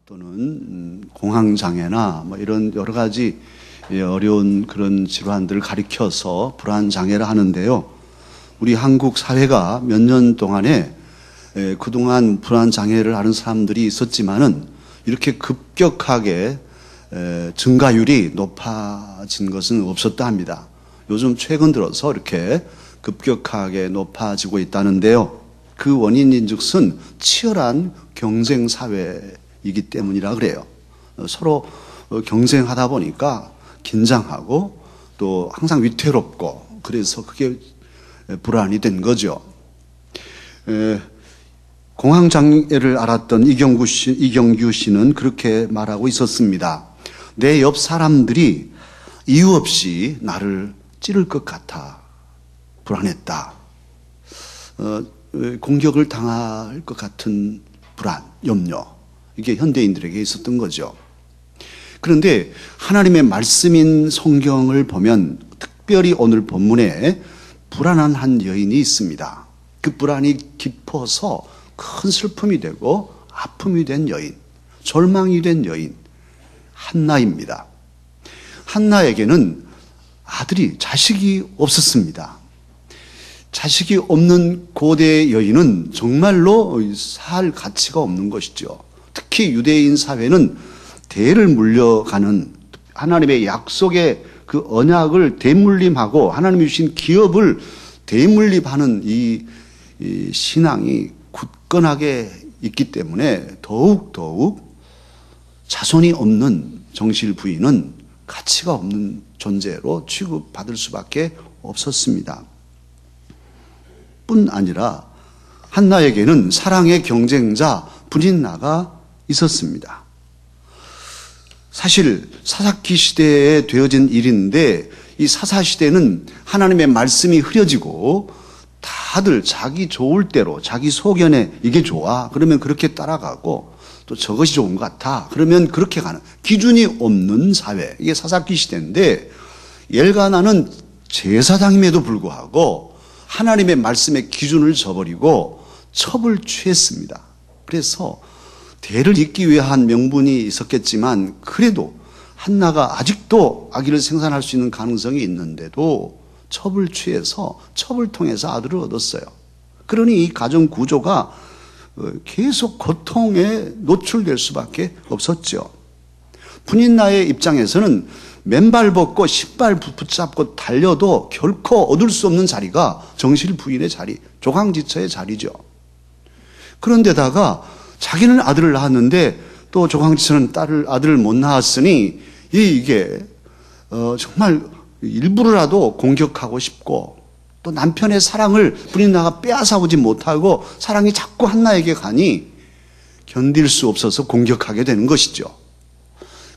또는 공황장애나 뭐 이런 여러 가지 어려운 그런 질환들을 가리켜서 불안장애라 하는데요. 우리 한국 사회가 몇 년 동안에 그동안 불안장애를 앓은 사람들이 있었지만은 이렇게 급격하게 증가율이 높아진 것은 없었다 합니다. 요즘 최근 들어서 이렇게 급격하게 높아지고 있다는데요. 그 원인인즉슨 치열한 경쟁 사회이기 때문이라 그래요. 서로 경쟁하다 보니까 긴장하고 또 항상 위태롭고 그래서 그게 불안이 된 거죠. 공황장애를 앓았던 이경규 씨는 그렇게 말하고 있었습니다. 내 옆 사람들이 이유 없이 나를 찌를 것 같아 불안했다. 공격을 당할 것 같은 불안, 염려. 이게 현대인들에게 있었던 거죠. 그런데 하나님의 말씀인 성경을 보면 특별히 오늘 본문에 불안한 한 여인이 있습니다. 그 불안이 깊어서 큰 슬픔이 되고 아픔이 된 여인, 절망이 된 여인, 한나입니다. 한나에게는 자식이 없었습니다. 자식이 없는 고대 여인은 정말로 살 가치가 없는 것이죠. 특히 유대인 사회는 대를 물려가는 하나님의 약속의 그 언약을 대물림하고 하나님이 주신 기업을 대물림하는 이 신앙이 굳건하게 있기 때문에 더욱 자손이 없는 정실 부인은 가치가 없는 존재로 취급받을 수밖에 없었습니다. 뿐 아니라 한나에게는 사랑의 경쟁자 브린나가 있었습니다. 사실 사사기 시대에 되어진 일인데 이 사사시대는 하나님의 말씀이 흐려지고 다들 자기 좋을 대로 자기 소견에 이게 좋아 그러면 그렇게 따라가고 또 저것이 좋은 것 같아 그러면 그렇게 가는 기준이 없는 사회, 이게 사사기 시대인데 엘가나는 제사장임에도 불구하고 하나님의 말씀의 기준을 저버리고 첩을 취했습니다. 그래서 대를 잇기 위한 명분이 있었겠지만 그래도 한나가 아직도 아기를 생산할 수 있는 가능성이 있는데도 첩을 취해서 첩을 통해서 아들을 얻었어요. 그러니 이 가정 구조가 계속 고통에 노출될 수밖에 없었죠. 분인나의 입장에서는 맨발 벗고 신발 붙잡고 달려도 결코 얻을 수 없는 자리가 정실 부인의 자리, 조강지처의 자리죠. 그런데다가 자기는 아들을 낳았는데 또 조강지처는 아들을 못 낳았으니 이게 정말 일부러라도 공격하고 싶고 또 남편의 사랑을 분인나가 빼앗아오지 못하고 사랑이 자꾸 한나에게 가니 견딜 수 없어서 공격하게 되는 것이죠.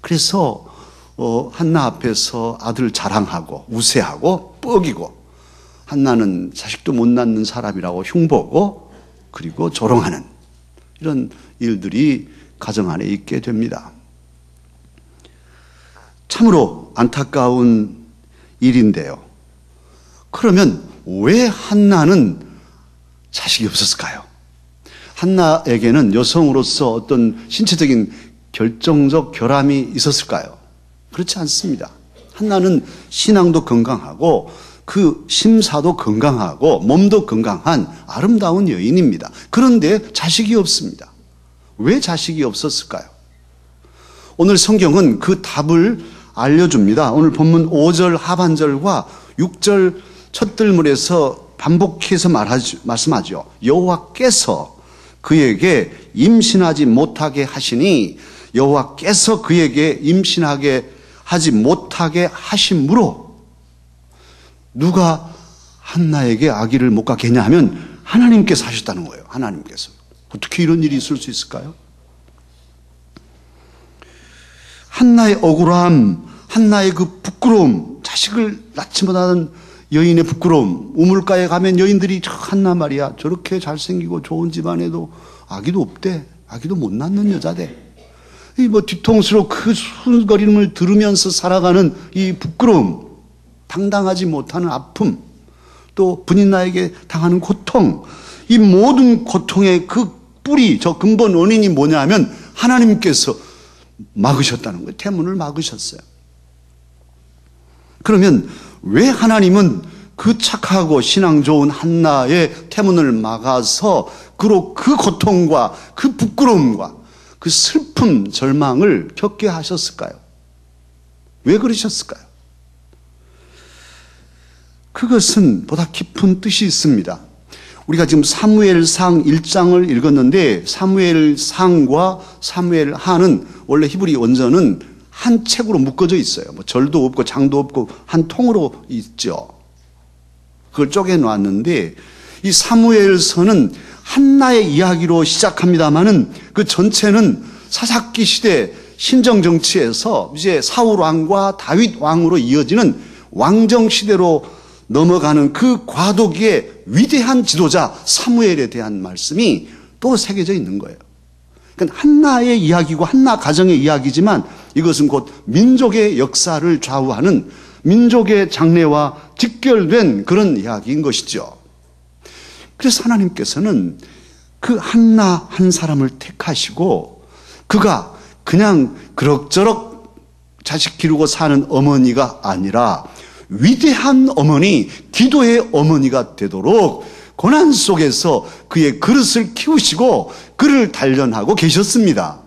그래서 한나 앞에서 아들 자랑하고 우세하고 뻐기고 한나는 자식도 못 낳는 사람이라고 흉보고 그리고 조롱하는 이런 일들이 가정 안에 있게 됩니다. 참으로 안타까운 일인데요. 그러면 왜 한나는 자식이 없었을까요? 한나에게는 여성으로서 어떤 신체적인 결정적 결함이 있었을까요? 그렇지 않습니다. 한나는 신앙도 건강하고 그 심사도 건강하고 몸도 건강한 아름다운 여인입니다. 그런데 자식이 없습니다. 왜 자식이 없었을까요? 오늘 성경은 그 답을 알려줍니다. 오늘 본문 5절 하반절과 6절 첫들물에서 반복해서 말씀하죠. 여호와께서 그에게 임신하지 못하게 하시니 여호와께서 그에게 임신하게 하지 못하게 하심으로 누가 한나에게 아기를 못 갖게 했냐 하면 하나님께서 하셨다는 거예요. 하나님께서. 어떻게 이런 일이 있을 수 있을까요? 한나의 억울함, 한나의 그 부끄러움, 자식을 낳지 못하는 여인의 부끄러움, 우물가에 가면 여인들이 한나 말이야 저렇게 잘생기고 좋은 집안에도 아기도 없대, 아기도 못 낳는 여자대. 이 뒤통수로 그 수근거림을 들으면서 살아가는 이 부끄러움, 당당하지 못하는 아픔, 또 분인나에게 당하는 고통, 이 모든 고통의 그 뿌리, 저 근본 원인이 뭐냐 하면 하나님께서 막으셨다는 거예요. 태문을 막으셨어요. 그러면 왜 하나님은 그 착하고 신앙 좋은 한나의 태문을 막아서 그 고통과 그 부끄러움과 그 슬픔, 절망을 겪게 하셨을까요? 왜 그러셨을까요? 그것은 보다 깊은 뜻이 있습니다. 우리가 지금 사무엘상 1장을 읽었는데 사무엘상과 사무엘하는 원래 히브리 원전은 한 책으로 묶어져 있어요. 뭐 절도 없고 장도 없고 한 통으로 있죠. 그걸 쪼개놨는데 이 사무엘서는 한나의 이야기로 시작합니다마는 그 전체는 사사기 시대 신정 정치에서 이제 사울 왕과 다윗 왕으로 이어지는 왕정 시대로 넘어가는 그 과도기의 위대한 지도자 사무엘에 대한 말씀이 또 새겨져 있는 거예요. 그러니까 한나의 이야기고 한나 가정의 이야기지만 이것은 곧 민족의 역사를 좌우하는 민족의 장래와 직결된 그런 이야기인 것이죠. 그래서 하나님께서는 그 한나 한 사람을 택하시고 그가 그냥 그럭저럭 자식 기르고 사는 어머니가 아니라 위대한 어머니, 기도의 어머니가 되도록 고난 속에서 그의 그릇을 키우시고 그를 단련하고 계셨습니다.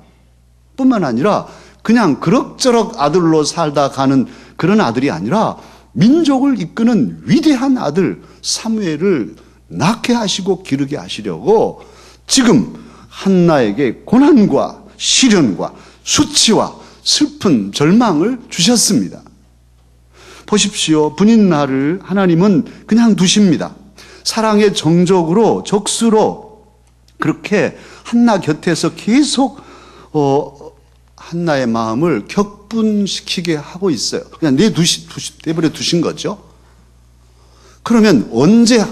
뿐만 아니라 그냥 그럭저럭 아들로 살다 가는 그런 아들이 아니라 민족을 이끄는 위대한 아들 사무엘을 낳게 하시고 기르게 하시려고 지금 한나에게 고난과 시련과 수치와 슬픈 절망을 주셨습니다. 보십시오. 분인날을 하나님은 그냥 두십니다. 사랑의 정적으로 적수로 그렇게 한나 곁에서 계속 한나의 마음을 격분시키게 하고 있어요. 그냥 내버려 두신 거죠. 그러면 언제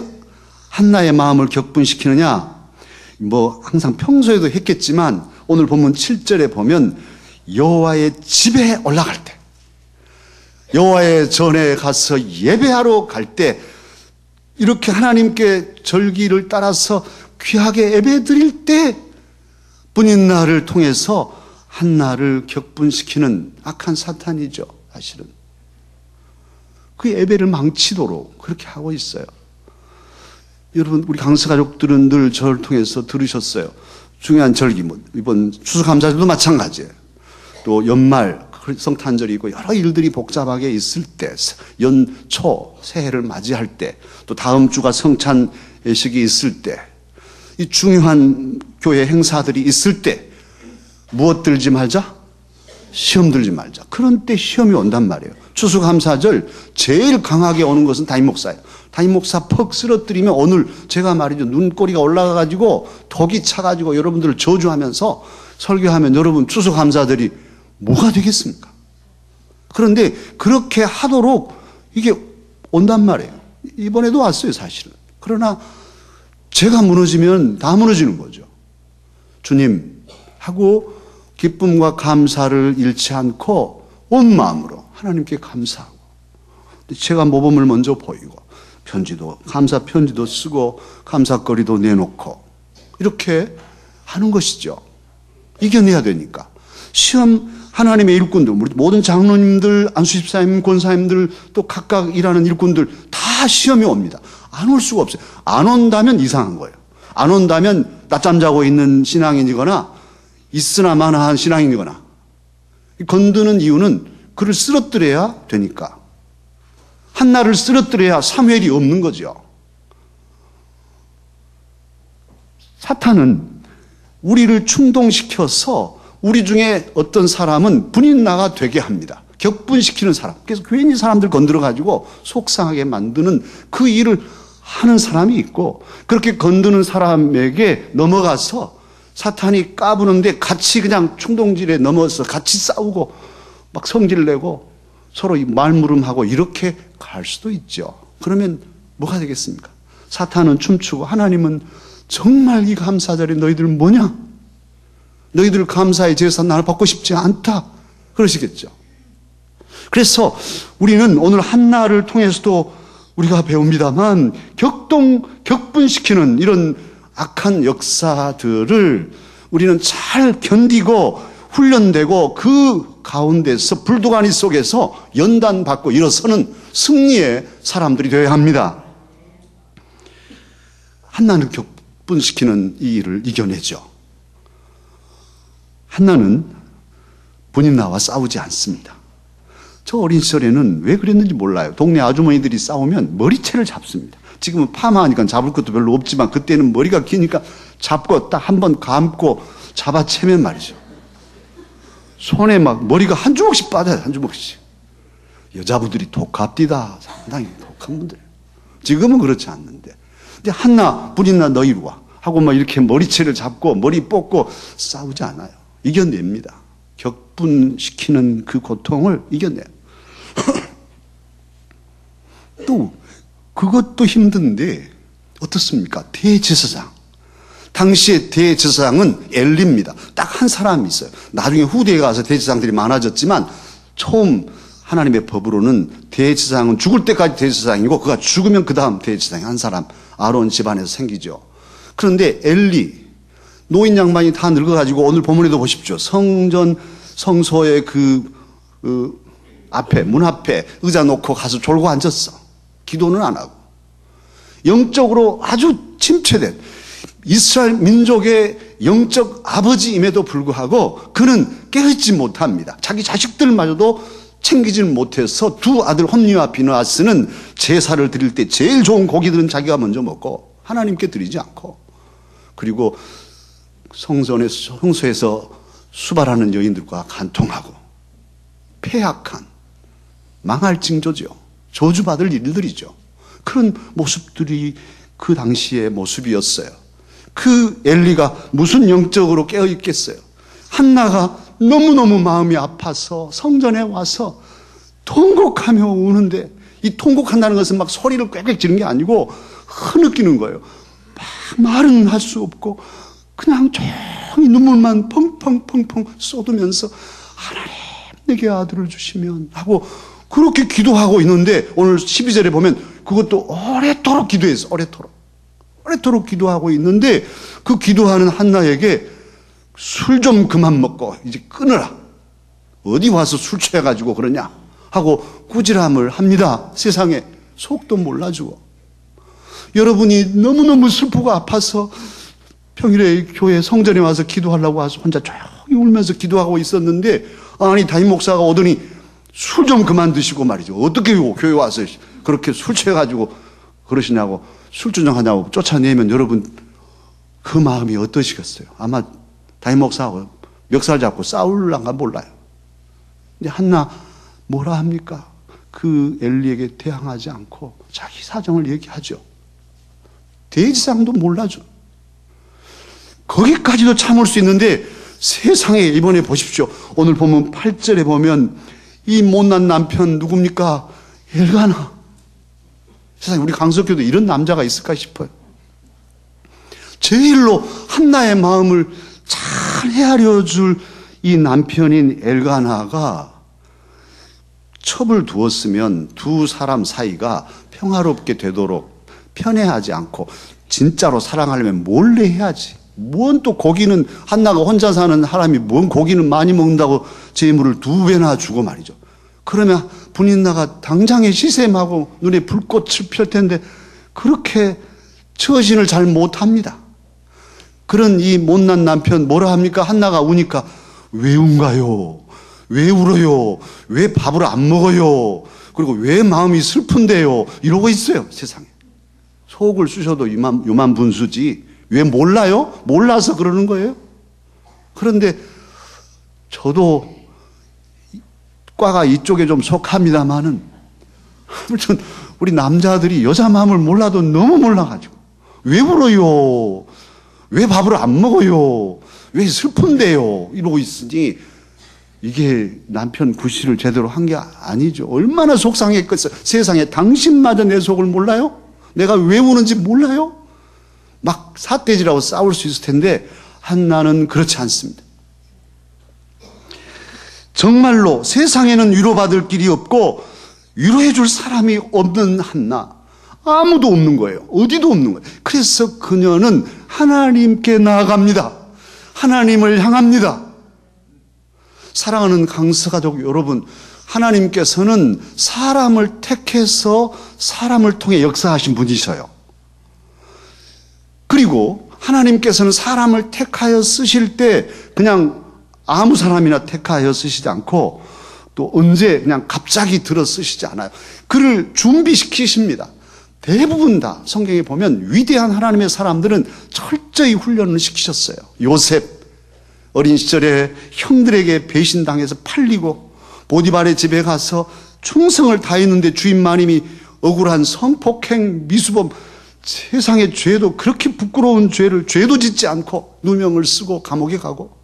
한나의 마음을 격분시키느냐? 뭐 항상 평소에도 했겠지만 오늘 본문 7절에 보면 여호와의 집에 올라갈 때, 여호와의 전에 가서 예배하러 갈 때, 이렇게 하나님께 절기를 따라서 귀하게 예배 드릴 때 분인날을 통해서 한나를 격분시키는 악한 사탄이죠. 사실은 그 예배를 망치도록 그렇게 하고 있어요. 여러분, 우리 강서 가족들은 늘 저를 통해서 들으셨어요. 중요한 절기, 이번 추수감사절도 마찬가지예요. 또 연말 성탄절이 있고 여러 일들이 복잡하게 있을 때, 연초 새해를 맞이할 때, 또 다음 주가 성찬 예식이 있을 때, 이 중요한 교회 행사들이 있을 때 무엇 들지 말자? 시험 들지 말자. 그런 때 시험이 온단 말이에요. 추수감사절 제일 강하게 오는 것은 담임 목사예요. 담임 목사 퍽 쓰러뜨리면 오늘 제가 말이죠, 눈꼬리가 올라가가지고 덕이 차가지고 여러분들을 저주하면서 설교하면 여러분 추수감사들이 뭐가 되겠습니까? 그런데 그렇게 하도록 이게 온단 말이에요. 이번에도 왔어요, 사실은. 그러나 제가 무너지면 다 무너지는 거죠. 주님 하고 기쁨과 감사를 잃지 않고 온 마음으로 하나님께 감사하고, 제가 모범을 먼저 보이고 감사 편지도 쓰고 감사거리도 내놓고 이렇게 하는 것이죠. 이겨내야 되니까. 시험, 하나님의 일꾼들, 모든 장로님들, 안수집사님, 권사님들, 또 각각 일하는 일꾼들 다 시험이 옵니다. 안 올 수가 없어요. 안 온다면 이상한 거예요. 안 온다면 낮잠 자고 있는 신앙인이거나 있으나 마나한 신앙인이거나. 건드는 이유는 그를 쓰러뜨려야 되니까. 한나를 쓰러뜨려야 사무엘이 없는 거죠. 사탄은 우리를 충동시켜서 우리 중에 어떤 사람은 분인나가 되게 합니다. 격분시키는 사람. 그래서 괜히 사람들 건드려가지고 속상하게 만드는 그 일을 하는 사람이 있고, 그렇게 건드는 사람에게 넘어가서 사탄이 까부는데 같이 그냥 충동질에 넘어서 같이 싸우고 막 성질내고 서로 말무름하고 이렇게 갈 수도 있죠. 그러면 뭐가 되겠습니까? 사탄은 춤추고 하나님은 정말 이 감사절에 너희들 뭐냐? 너희들 감사의 제사 나를 받고 싶지 않다. 그러시겠죠. 그래서 우리는 오늘 한나를 통해서도 우리가 배웁니다만 격분시키는 이런 악한 역사들을 우리는 잘 견디고 훈련되고 그 가운데서 불도가니 속에서 연단받고 일어서는 승리의 사람들이 되어야 합니다. 한나는 격분시키는 이 일을 이겨내죠. 한나는 분인나와 싸우지 않습니다. 저 어린 시절에는 왜 그랬는지 몰라요. 동네 아주머니들이 싸우면 머리채를 잡습니다. 지금은 파마하니까 잡을 것도 별로 없지만 그때는 머리가 기니까 잡고 딱 한 번 감고 잡아채면 말이죠. 손에 막 머리가 한 주먹씩 빠져요. 한 주먹씩. 여자분들이 독합디다. 상당히 독한 분들. 지금은 그렇지 않는데. 근데 한나, 분인나 너 이리 와. 하고 막 이렇게 머리채를 잡고 머리 뽑고 싸우지 않아요. 이겨냅니다. 격분시키는 그 고통을 이겨내요. 또 그것도 힘든데 어떻습니까? 대제사장. 당시의 대제사장은 엘리입니다. 딱 한 사람이 있어요. 나중에 후대에 가서 대제사장들이 많아졌지만 처음 하나님의 법으로는 대제사장은 죽을 때까지 대제사장이고 그가 죽으면 그 다음 대제사장이 한 사람 아론 집안에서 생기죠. 그런데 엘리 노인 양반이 다 늙어가지고 오늘 본문에도 보십시오. 성소의 앞에 문 앞에 의자 놓고 가서 졸고 앉았어. 기도는 안 하고. 영적으로 아주 침체된 이스라엘 민족의 영적 아버지임에도 불구하고 그는 깨어있지 못합니다. 자기 자식들마저도 챙기질 못해서 두 아들 홈니와 비느하스는 제사를 드릴 때 제일 좋은 고기들은 자기가 먼저 먹고 하나님께 드리지 않고, 그리고 성소에서 수발하는 여인들과 간통하고 폐악한 망할 징조죠. 저주받을 일들이죠. 그런 모습들이 그 당시의 모습이었어요. 그 엘리가 무슨 영적으로 깨어있겠어요. 한나가 너무너무 마음이 아파서 성전에 와서 통곡하며 우는데, 이 통곡한다는 것은 막 소리를 꽥꽥 지르는 게 아니고 흐느끼는 거예요. 막 말은 할 수 없고 그냥 조용히 눈물만 펑펑펑펑 쏟으면서 하나님 내게 아들을 주시면 하고 그렇게 기도하고 있는데, 오늘 12절에 보면 그것도 오래도록 기도했어. 오래도록 기도하고 있는데 그 기도하는 한나에게 술 좀 그만 먹고 이제 끊으라. 어디 와서 술 취해가지고 그러냐 하고 꾸지람을 합니다. 세상에 속도 몰라주고. 여러분이 너무너무 슬프고 아파서 평일에 교회 성전에 와서 기도하려고 와서 혼자 조용히 울면서 기도하고 있었는데, 아니 담임 목사가 오더니 술 좀 그만 드시고 말이죠. 어떻게 교회 와서 그렇게 술 취해가지고 그러시냐고, 술주정하냐고 쫓아내면 여러분 그 마음이 어떠시겠어요? 아마 담임 목사하고 멱살 잡고 싸울란가 몰라요. 근데 한나 뭐라 합니까? 그 엘리에게 대항하지 않고 자기 사정을 얘기하죠. 대지상도 몰라줘. 거기까지도 참을 수 있는데 세상에 이번에 보십시오. 오늘 보면 8절에 보면 이 못난 남편 누굽니까? 엘가나. 세상에 우리 강석교도 이런 남자가 있을까 싶어요. 제일로 한나의 마음을 잘 헤아려 줄 이 남편인 엘가나가 첩을 두었으면 두 사람 사이가 평화롭게 되도록 편애하지 않고 진짜로 사랑하려면 몰래 해야지. 뭔 또 고기는, 한나가 혼자 사는 사람이 뭔 고기는 많이 먹는다고 재물을 2배나 주고 말이죠. 그러면 분인나가 당장에 시샘하고 눈에 불꽃을 펼 텐데 그렇게 처신을 잘 못합니다. 그런 이 못난 남편 뭐라 합니까? 한나가 우니까 왜 운가요? 왜 울어요? 왜 밥을 안 먹어요? 그리고 왜 마음이 슬픈데요? 이러고 있어요, 세상에. 속을 쑤셔도 요만 분수지 왜 몰라요? 몰라서 그러는 거예요. 그런데 저도 과가 이쪽에 좀 속합니다만은 아무튼 우리 남자들이 여자 마음을 몰라도 너무 몰라가지고 왜 울어요? 왜 밥을 안 먹어요? 왜 슬픈데요? 이러고 있으니 이게 남편 구실을 제대로 한 게 아니죠. 얼마나 속상했겠어요. 세상에 당신마저 내 속을 몰라요? 내가 왜 우는지 몰라요? 막 삿대질하고 싸울 수 있을 텐데 한나는 그렇지 않습니다. 정말로 세상에는 위로받을 길이 없고 위로해 줄 사람이 없는 한나. 아무도 없는 거예요. 어디도 없는 거예요. 그래서 그녀는 하나님께 나아갑니다. 하나님을 향합니다. 사랑하는 강서가족 여러분, 하나님께서는 사람을 택해서 사람을 통해 역사하신 분이셔요. 그리고 하나님께서는 사람을 택하여 쓰실 때 그냥 아무 사람이나 택하여 쓰시지 않고 또 언제 그냥 갑자기 들어 쓰시지 않아요. 그를 준비시키십니다. 대부분 다 성경에 보면 위대한 하나님의 사람들은 철저히 훈련을 시키셨어요. 요셉 어린 시절에 형들에게 배신당해서 팔리고 보디발의 집에 가서 충성을 다했는데 주인 마님이 억울한 성폭행 미수범, 세상의 죄도 그렇게 부끄러운 죄를 죄도 짓지 않고 누명을 쓰고 감옥에 가고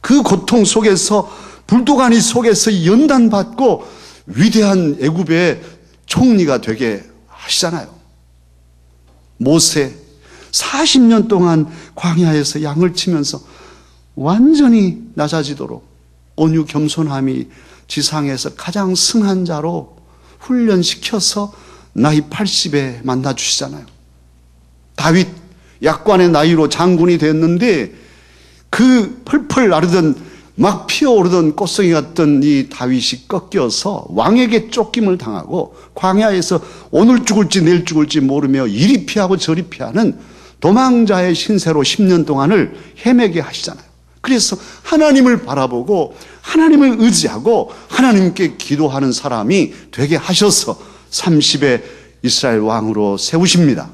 그 고통 속에서 불도가니 속에서 연단받고 위대한 애굽의 총리가 되게 하시잖아요. 모세 40년 동안 광야에서 양을 치면서 완전히 낮아지도록 온유 겸손함이 지상에서 가장 승한 자로 훈련시켜서 나이 80에 만나주시잖아요. 다윗 약관의 나이로 장군이 됐는데 그 펄펄 나르던 막 피어오르던 꽃송이 같던 이 다윗이 꺾여서 왕에게 쫓김을 당하고 광야에서 오늘 죽을지 내일 죽을지 모르며 이리 피하고 저리 피하는 도망자의 신세로 10년 동안을 헤매게 하시잖아요. 그래서 하나님을 바라보고 하나님을 의지하고 하나님께 기도하는 사람이 되게 하셔서 30에 이스라엘 왕으로 세우십니다.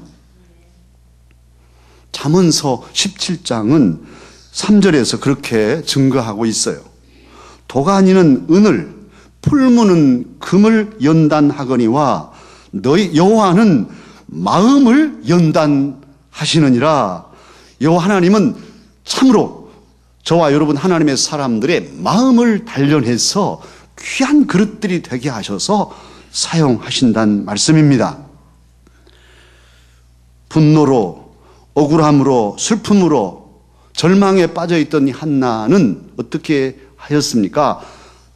잠언서 17장은 3절에서 그렇게 증거하고 있어요. 도가니는 은을, 풀무는 금을 연단하거니와 너희 여호와는 마음을 연단하시느니라. 여호와 하나님은 참으로 저와 여러분 하나님의 사람들의 마음을 단련해서 귀한 그릇들이 되게 하셔서 사용하신다는 말씀입니다. 분노로, 억울함으로, 슬픔으로 절망에 빠져있던 이 한나는 어떻게 하였습니까?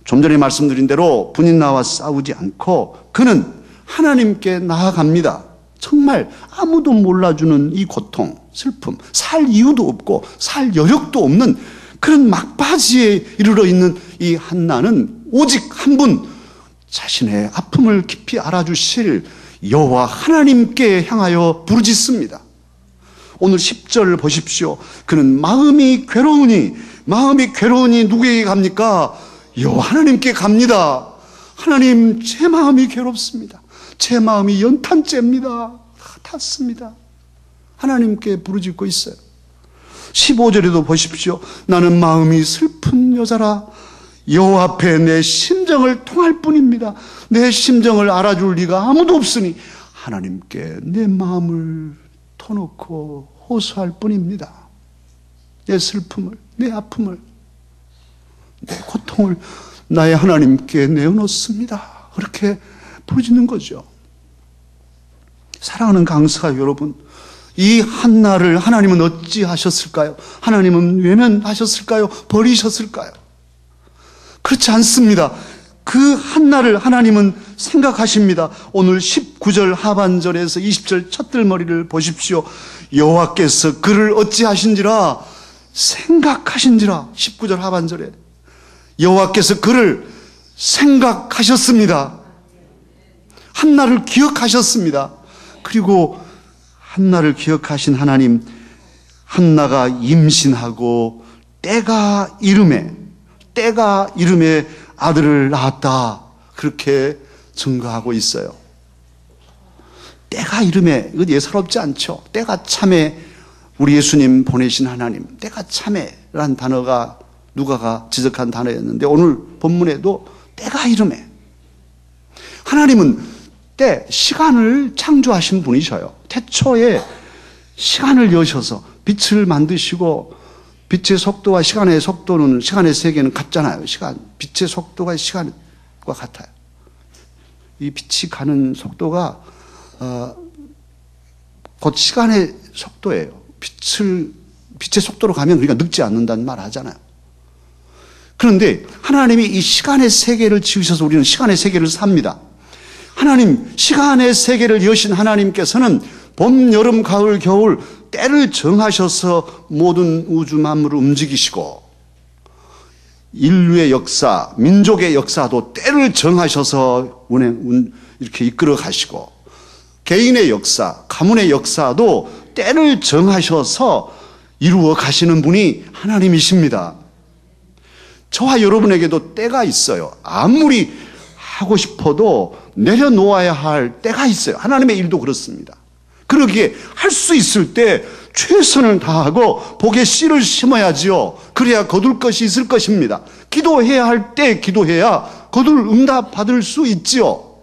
좀 전에 말씀드린 대로 분인나와 싸우지 않고 그는 하나님께 나아갑니다. 정말 아무도 몰라주는 이 고통, 슬픔, 살 이유도 없고 살 여력도 없는 그런 막바지에 이르러 있는 이 한나는 오직 한 분, 자신의 아픔을 깊이 알아주실 여호와 하나님께 향하여 부르짖습니다. 오늘 10절 보십시오. 그는 마음이 괴로우니 누구에게 갑니까? 여호와 하나님께 갑니다. 하나님, 제 마음이 괴롭습니다. 제 마음이 연탄재입니다. 탔습니다. 하나님께 부르짖고 있어요. 15절에도 보십시오. 나는 마음이 슬픈 여자라. 여호와 앞에 내 심정을 통할 뿐입니다. 내 심정을 알아줄 리가 아무도 없으니 하나님께 내 마음을 터놓고 호소할 뿐입니다. 내 슬픔을, 내 아픔을, 내 고통을 나의 하나님께 내어놓습니다. 그렇게 부르짖는 거죠. 사랑하는 강사 여러분, 이 한나를 하나님은 어찌 하셨을까요? 하나님은 외면하셨을까요? 버리셨을까요? 그렇지 않습니다. 그 한나를 하나님은 생각하십니다. 오늘 19절 하반절에서 20절 첫들머리를 보십시오. 여호와께서 그를 어찌하신지라 생각하신지라. 19절 하반절에 여호와께서 그를 생각하셨습니다. 한나를 기억하셨습니다. 그리고 한나를 기억하신 하나님, 한나가 임신하고 때가 이름에 아들을 낳았다. 그렇게 증거하고 있어요. 때가 이름에, 이거 예사롭지 않죠. 때가 참에 우리 예수님 보내신 하나님, 때가 참에라는 단어가 누가가 지적한 단어였는데 오늘 본문에도 때가 이름에. 하나님은 때, 시간을 창조하신 분이셔요. 태초에 시간을 여셔서 빛을 만드시고 빛의 속도와 시간의 속도는, 시간의 세계는 같잖아요. 빛의 속도가 시간과 같아요. 이 빛이 가는 속도가 곧 시간의 속도예요. 빛의 속도로 가면 우리가 늙지 않는다는 말 하잖아요. 그런데 하나님이 이 시간의 세계를 지으셔서 우리는 시간의 세계를 삽니다. 하나님, 시간의 세계를 여신 하나님께서는 봄, 여름, 가을, 겨울 때를 정하셔서 모든 우주 만물을 움직이시고 인류의 역사, 민족의 역사도 때를 정하셔서 이렇게 이끌어 가시고 개인의 역사, 가문의 역사도 때를 정하셔서 이루어 가시는 분이 하나님이십니다. 저와 여러분에게도 때가 있어요. 아무리 하고 싶어도 내려놓아야 할 때가 있어요. 하나님의 일도 그렇습니다. 그러기에 할 수 있을 때 최선을 다하고 복의 씨를 심어야지요. 그래야 거둘 것이 있을 것입니다. 기도해야 할 때 기도해야 거둘 응답 받을 수 있지요.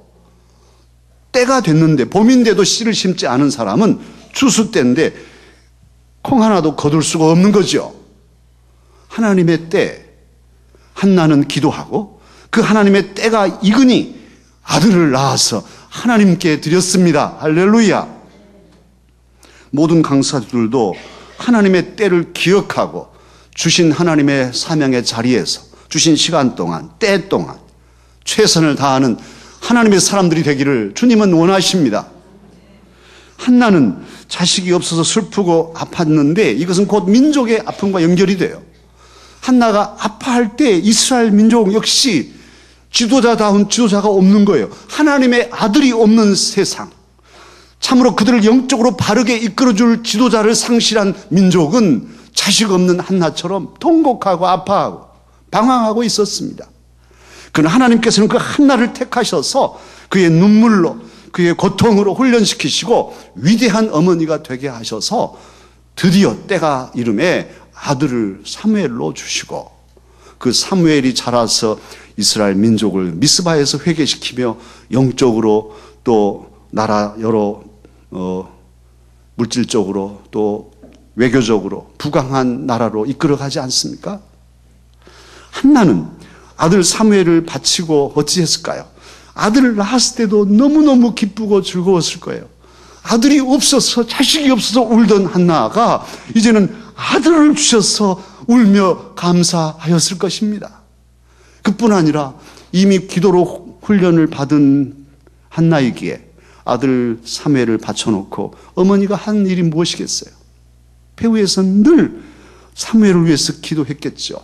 때가 됐는데 봄인데도 씨를 심지 않은 사람은 추수 때인데 콩 하나도 거둘 수가 없는 거죠. 하나님의 때, 한나는 기도하고 그 하나님의 때가 익으니 아들을 낳아서 하나님께 드렸습니다. 할렐루야. 모든 강사들도 하나님의 때를 기억하고 주신 하나님의 사명의 자리에서 주신 시간 동안, 때 동안 최선을 다하는 하나님의 사람들이 되기를 주님은 원하십니다. 한나는 자식이 없어서 슬프고 아팠는데 이것은 곧 민족의 아픔과 연결이 돼요. 한나가 아파할 때 이스라엘 민족 역시 지도자다운 지도자가 없는 거예요. 하나님의 아들이 없는 세상. 참으로 그들을 영적으로 바르게 이끌어줄 지도자를 상실한 민족은 자식 없는 한나처럼 통곡하고 아파하고 방황하고 있었습니다. 그러나 하나님께서는 그 한나를 택하셔서 그의 눈물로 그의 고통으로 훈련시키시고 위대한 어머니가 되게 하셔서 드디어 때가 이름에 아들을 사무엘로 주시고 그 사무엘이 자라서 이스라엘 민족을 미스바에서 회개시키며 영적으로 또 나라 여러 물질적으로 또 외교적으로 부강한 나라로 이끌어가지 않습니까? 한나는 아들 사무엘을 바치고 어찌했을까요? 아들을 낳았을 때도 너무너무 기쁘고 즐거웠을 거예요. 아들이 없어서 자식이 없어서 울던 한나가 이제는 아들을 주셔서 울며 감사하였을 것입니다. 그뿐 아니라 이미 기도로 훈련을 받은 한나이기에 아들 사무엘을 바쳐놓고 어머니가 한 일이 무엇이겠어요? 배후에서 늘 사무엘을 위해서 기도했겠죠.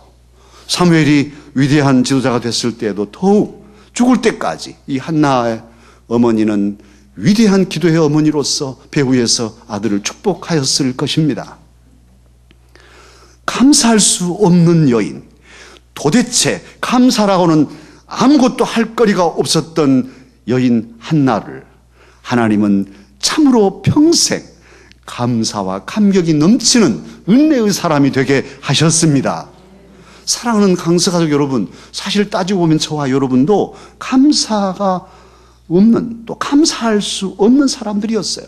사무엘이 위대한 지도자가 됐을 때에도 더욱 죽을 때까지 이 한나의 어머니는 위대한 기도의 어머니로서 배후에서 아들을 축복하였을 것입니다. 감사할 수 없는 여인, 도대체 감사라고는 아무것도 할 거리가 없었던 여인 한나를 하나님은 참으로 평생 감사와 감격이 넘치는 은혜의 사람이 되게 하셨습니다. 사랑하는 강서가족 여러분, 사실 따지고 보면 저와 여러분도 감사가 없는, 또 감사할 수 없는 사람들이었어요.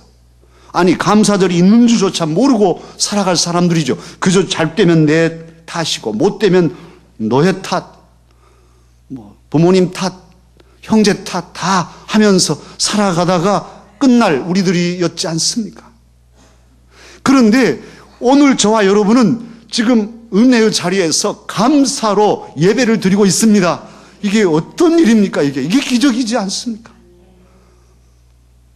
아니, 감사절이 있는 줄조차 모르고 살아갈 사람들이죠. 그저 잘 되면 내 탓이고 못 되면 너의 탓, 부모님 탓, 형제 탓 다 하면서 살아가다가 끝날 우리들이었지 않습니까? 그런데 오늘 저와 여러분은 지금 은혜의 자리에서 감사로 예배를 드리고 있습니다. 이게 어떤 일입니까? 이게 기적이지 않습니까?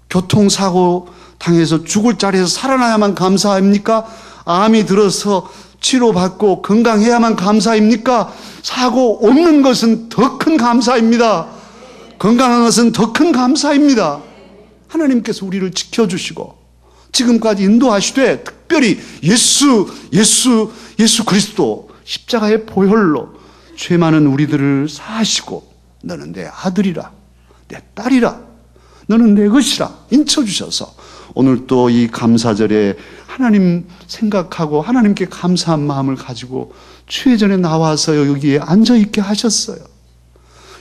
교통사고 당해서 죽을 자리에서 살아나야만 감사합니까? 암이 들어서 치료받고 건강해야만 감사입니까? 사고 없는 것은 더 큰 감사입니다. 건강한 것은 더 큰 감사입니다. 하나님께서 우리를 지켜주시고 지금까지 인도하시되 특별히 예수 그리스도 십자가의 보혈로 죄 많은 우리들을 사하시고 너는 내 아들이라 내 딸이라 너는 내 것이라 인쳐주셔서 오늘 또 이 감사절에 하나님 생각하고 하나님께 감사한 마음을 가지고 추회전에 나와서 여기에 앉아있게 하셨어요.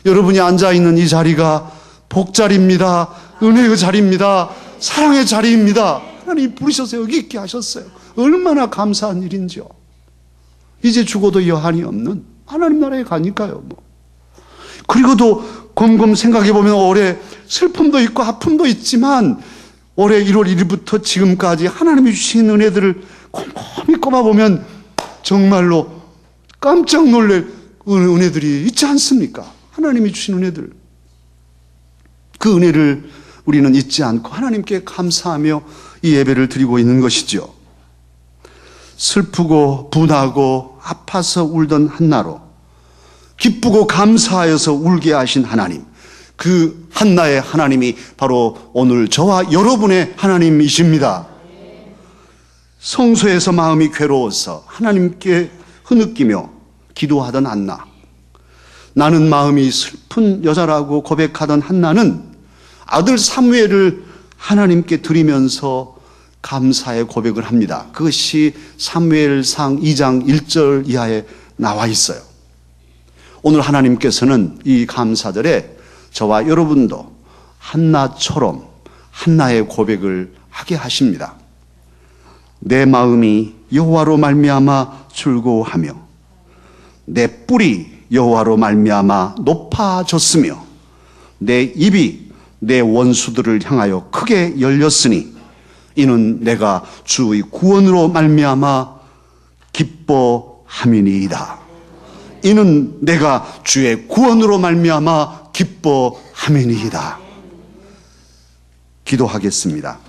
여러분이 앉아있는 이 자리가 복자리입니다. 은혜의 자리입니다. 사랑의 자리입니다. 하나님 부르셔서 여기 있게 하셨어요. 얼마나 감사한 일인지요. 이제 죽어도 여한이 없는 하나님 나라에 가니까요. 그리고도 곰곰 생각해 보면 올해 슬픔도 있고 아픔도 있지만 올해 1월 1일부터 지금까지 하나님이 주신 은혜들을 곰곰이 꼽아보면 정말로 깜짝 놀랄 은혜들이 있지 않습니까? 하나님이 주신 은혜들. 그 은혜를 우리는 잊지 않고 하나님께 감사하며 이 예배를 드리고 있는 것이죠. 슬프고 분하고 아파서 울던 한나로 기쁘고 감사하여서 울게 하신 하나님, 그 한나의 하나님이 바로 오늘 저와 여러분의 하나님이십니다. 성소에서 마음이 괴로워서 하나님께 흐느끼며 기도하던 한나, 나는 마음이 슬픈 여자라고 고백하던 한나는 아들 사무엘을 하나님께 드리면서 감사의 고백을 합니다. 그것이 사무엘상 2장 1절 이하에 나와 있어요. 오늘 하나님께서는 이 감사절에 저와 여러분도 한나처럼 한나의 고백을 하게 하십니다. 내 마음이 여호와로 말미암아 즐거워하며 내 뿔이 여호와로 말미암아 높아졌으며 내 입이 내 원수들을 향하여 크게 열렸으니 이는 내가 주의 구원으로 말미암아 기뻐함이니이다. 이는 내가 주의 구원으로 말미암아 기뻐함이니이다. 기도하겠습니다.